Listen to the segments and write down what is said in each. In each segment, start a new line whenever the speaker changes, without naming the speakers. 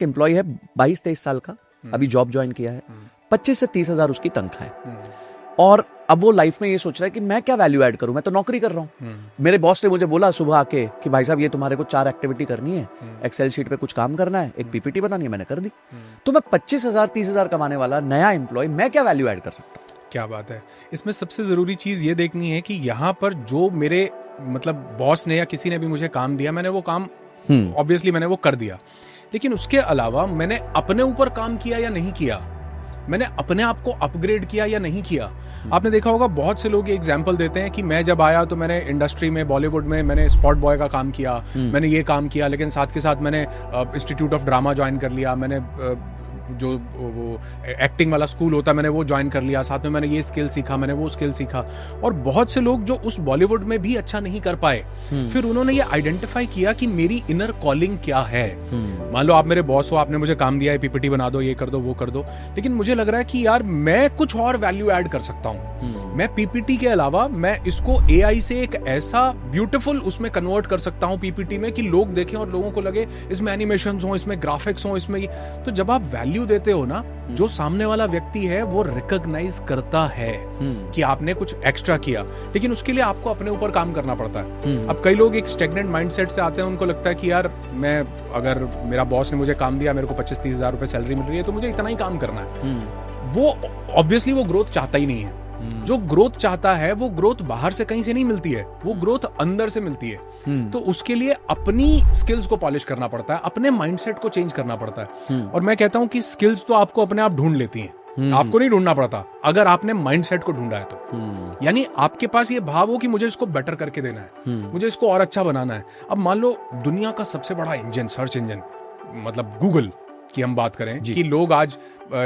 Employ है 22-23 साल का, अभी जॉब ज्वाइन किया है, 25 से 30 हजार उसकी तनख्वाह है, और अब वो लाइफ में ये सोच रहा है कि मैं क्या वैल्यू ऐड करूं, मैं तो नौकरी कर रहा हूं। मेरे बॉस ने मुझे बोला सुबह आके कि भाई साहब ये तुम्हारे को 4 एक्टिविटी करनी है, एक्सेल शीट पे कुछ काम करना है, एक पीपीटी बनानी है, मैंने कर दी। तो मैं 25,000-30,000 कमाने वाला नया एम्प्लॉय, मैं क्या वैल्यू ऐड कर सकता हूँ?
क्या बात है। इसमें सबसे जरूरी चीज ये देखनी है कि यहाँ पर जो मेरे मतलब बॉस ने या किसी ने भी मुझे काम दिया, मैंने वो काम ऑब्वियसली मैंने वो कर दिया, लेकिन उसके अलावा मैंने अपने ऊपर काम किया या नहीं किया, मैंने अपने आप को अपग्रेड किया या नहीं किया। आपने देखा होगा बहुत से लोग ये एग्जांपल देते हैं कि मैं जब आया तो मैंने इंडस्ट्री में, बॉलीवुड में मैंने स्पॉट बॉय का काम किया, मैंने ये काम किया, लेकिन साथ के साथ मैंने इंस्टीट्यूट ऑफ ड्रामा ज्वाइन कर लिया, मैंने जो वो एक्टिंग वाला स्कूल होता है मैंने वो ज्वाइन कर लिया, साथ में मैंने ये स्किल सीखा, मैंने वो स्किल सीखा। और बहुत से लोग जो उस बॉलीवुड में भी अच्छा नहीं कर पाए, फिर उन्होंने ये आइडेंटिफाई किया कि मेरी इनर कॉलिंग क्या है। मान लो आप मेरे बॉस हो, आपने मुझे काम दिया है, पीपीटी बना दो, ये कर दो, वो कर दो, लेकिन मुझे लग रहा है कि यार मैं कुछ और वैल्यू ऐड कर सकता हूँ। मैं पीपीटी के अलावा मैं इसको एआई से एक ऐसा ब्यूटीफुल उसमें कन्वर्ट कर सकता हूँ पीपीटी में कि लोग देखें और लोगों को लगे इसमें एनिमेशंस हो, इसमें ग्राफिक्स हो, इसमें। तो जब आप वैल्यू देते हो ना, जो सामने वाला व्यक्ति है वो रिकॉग्नाइज करता है कि आपने कुछ एक्स्ट्रा किया, लेकिन उसके लिए आपको अपने ऊपर काम करना पड़ता है। अब कई लोग एक स्टैग्नेंट माइंडसेट से आते हैं, उनको लगता है कि यार मैं, अगर मेरा बॉस ने मुझे काम दिया, मेरे को 25-30 हजार रुपए सैलरी मिल रही है, तो मुझे इतना ही काम करना है। वो ऑब्वियसली वो ग्रोथ चाहता ही नहीं है। जो ग्रोथ चाहता है वो ग्रोथ बाहर से कहीं से नहीं मिलती है, वो ग्रोथ अंदर से मिलती है। तो उसके लिए अपनी स्किल्स को पॉलिश करना पड़ता है, अपने माइंडसेट को चेंज करना पड़ता है। और मैं कहता हूं कि स्किल्स तो आपको अपने आप ढूंढ लेती हैं, आपको नहीं ढूंढना पड़ता, अगर आपने माइंडसेट को ढूंढा है तो। यानी आपके पास ये भाव हो कि मुझे इसको बेटर करके देना है, मुझे इसको और अच्छा बनाना है। अब मान लो दुनिया का सबसे बड़ा इंजन, सर्च इंजन, मतलब गूगल की हम बात करें कि लोग आज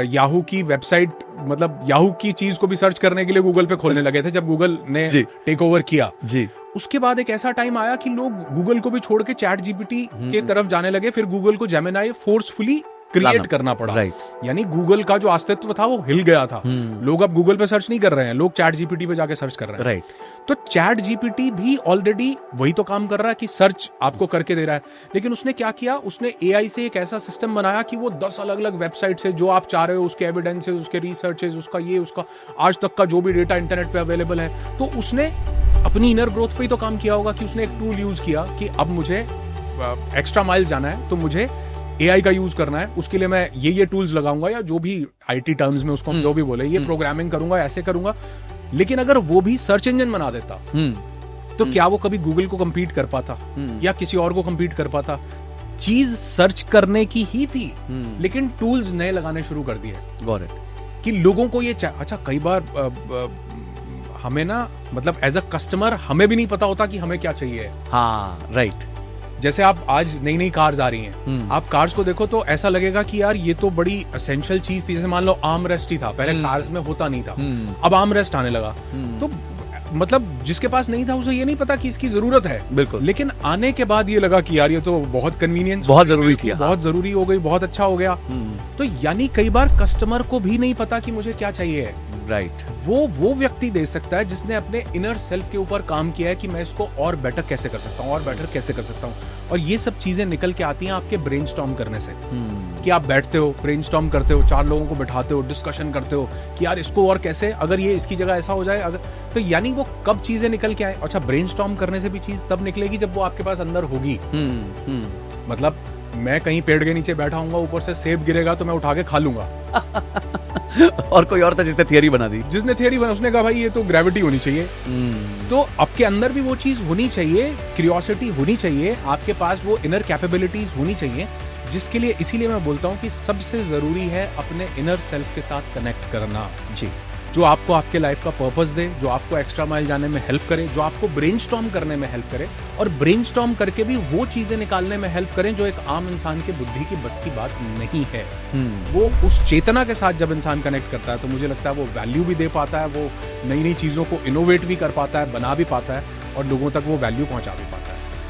याहू की वेबसाइट, मतलब याहू की चीज को भी सर्च करने के लिए गूगल पे खोलने लगे थे जब गूगल ने टेक ओवर किया जी। उसके बाद एक ऐसा टाइम आया कि लोग गूगल को भी छोड़ के चैट जीपीटी के तरफ जाने लगे, फिर गूगल को जेमिनाई फोर्सफुली क्रिएट करना पड़ा। यानी गूगल का जो अस्तित्व था वो हिल गया था। लोग अब गूगल पे सर्च नहीं कर रहे हैं, लोग चैट जीपीटी पे जाके सर्च कर रहे हैं। तो चैट जीपीटी भी ऑलरेडी वही तो काम कर रहा है कि सर्च आपको करके दे रहा है, लेकिन उसने क्या किया, उसने एआई से एक ऐसा सिस्टम बनाया कि वो 10 अलग अलग वेबसाइट से जो आप चाह रहे हो, उसके एविडेंसेस, उसके रिसर्चेस, उसका ये, उसका आज तक का जो भी डेटा इंटरनेट पे अवेलेबल है, तो उसने अपनी इनर ग्रोथ पे ही तो काम किया होगा कि उसने एक टूल यूज किया कि अब मुझे एक्स्ट्रा माइल जाना है तो मुझे एआई का यूज करना है, उसके लिए मैं ये टूल्स लगाऊंगा, या जो भी आईटी टर्म्स में उसको हम जो भी बोले, ये प्रोग्रामिंग करूंगा, ऐसे करूंगा। लेकिन अगर वो भी सर्च इंजन बना देता तो क्या वो कभी गूगल को compete कर पाता या किसी और को compete कर पाता? चीज सर्च करने की ही थी, लेकिन टूल्स नए लगाने शुरू कर दिए कि लोगों को ये अच्छा, कई बार हमें ना, मतलब एज अ कस्टमर हमें भी नहीं पता होता कि हमें क्या चाहिए।
हाँ, राइट।
जैसे आप आज नई नई कार्स आ रही हैं, आप कार्स को देखो तो ऐसा लगेगा कि यार ये तो बड़ी एसेंशियल चीज थी। जैसे मान लो आर्म रेस्ट ही था, पहले कार्स में होता नहीं था, अब आर्म रेस्ट आने लगा। तो मतलब जिसके पास नहीं था उसे ये नहीं पता कि इसकी जरूरत है, बिल्कुल, लेकिन आने के बाद ये लगा कि यार ये तो बहुत कन्वीनियंस, बहुत जरूरी थी, बहुत जरूरी हो गई, बहुत अच्छा हो गया। तो यानी कई बार कस्टमर को भी नहीं पता कि मुझे क्या चाहिए है। राइट। वो व्यक्ति दे सकता है जिसने अपने इनर सेल्फ के ऊपर काम किया है कि मैं इसको और बेटर कैसे कर सकता हूँ, और बेटर कैसे कर सकता हूँ। और ये सब चीजें निकल के आती हैं आपके ब्रेनस्टॉर्म करने से, कि आप बैठते हो, ब्रेनस्टॉर्म करते हो, 4 लोगों को बिठाते हो, डिस्कशन करते हो कि यार इसको और कैसे, अगर ये इसकी जगह ऐसा हो जाए, अगर तो यानी वो कब चीजें निकल के आए। अच्छा, ब्रेनस्टॉर्म करने से भी चीज तब निकलेगी जब वो आपके पास अंदर होगी। मतलब मैं कहीं पेड़ के नीचे बैठा हूँ, ऊपर से सेब गिरेगा तो मैं उठा के खा लूंगा।
और कोई और था जिसने थियरी बना दी,
उसने कहा भाई ये तो ग्रेविटी होनी चाहिए। तो आपके अंदर भी वो चीज होनी चाहिए, क्यूरियोसिटी होनी चाहिए, आपके पास वो इनर कैपेबिलिटीज होनी चाहिए, जिसके लिए, इसीलिए मैं बोलता हूँ कि सबसे जरूरी है अपने इनर सेल्फ के साथ कनेक्ट करना जी, जो आपको आपके लाइफ का पर्पस दे, जो आपको एक्स्ट्रा माइल जाने में हेल्प करे, जो आपको ब्रेनस्टॉर्म करने में हेल्प करे, और ब्रेनस्टॉर्म करके भी वो चीजें निकालने में हेल्प करें जो एक आम इंसान के बुद्धि की बस की बात नहीं है। वो उस चेतना के साथ जब इंसान कनेक्ट करता है तो मुझे लगता है वो वैल्यू भी दे पाता है, वो नई नई चीजों को इनोवेट भी कर पाता है, बना भी पाता है, और लोगों तक वो वैल्यू पहुंचा भी पाता है।